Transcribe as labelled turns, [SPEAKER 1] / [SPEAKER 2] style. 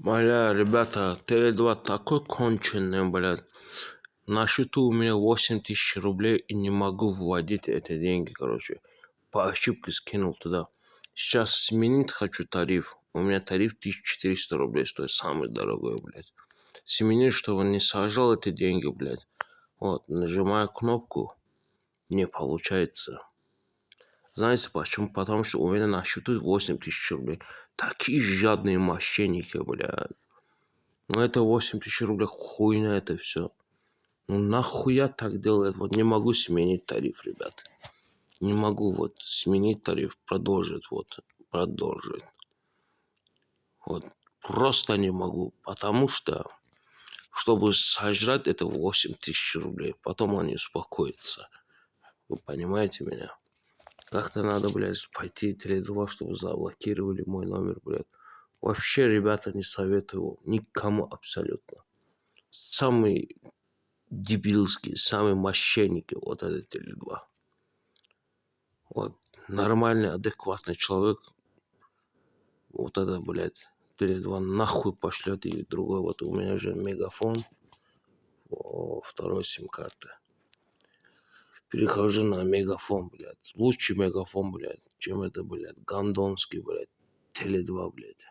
[SPEAKER 1] Бля, ребята, Теле2 такой конченый, блядь. На счету у меня 8000 рублей и не могу вводить эти деньги, короче. По ошибке скинул туда. Сейчас сменить хочу тариф. У меня тариф 1400 рублей стоит, самый дорогой, блядь. Сменить, чтобы не сажал эти деньги, блядь. Вот, нажимаю кнопку, не получается. Знаете почему? Потому что у меня на счету 8000 рублей. Такие жадные мошенники, блядь. Ну это 8000 рублей, хуйня это все. Ну нахуя так делать? Вот не могу сменить тариф, ребят. Не могу вот сменить тариф, продолжить, вот, продолжить. Вот, просто не могу, потому что, чтобы сожрать это 8000 рублей, потом они успокоятся. Вы понимаете меня? Как-то надо, блядь, пойти Теле2, чтобы заблокировали мой номер, блядь. Вообще, ребята, не советую никому абсолютно. Самый дебилский, самый мошенники вот это Теле2. Вот нормальный, адекватный человек вот это, блядь, Теле2 нахуй пошлет и другой. Вот у меня же Мегафон, второй сим-карты. Перехожу на Мегафон, блядь. Лучше Мегафон, блядь, чем это, блядь, гандонский, блядь, Теле2, блядь.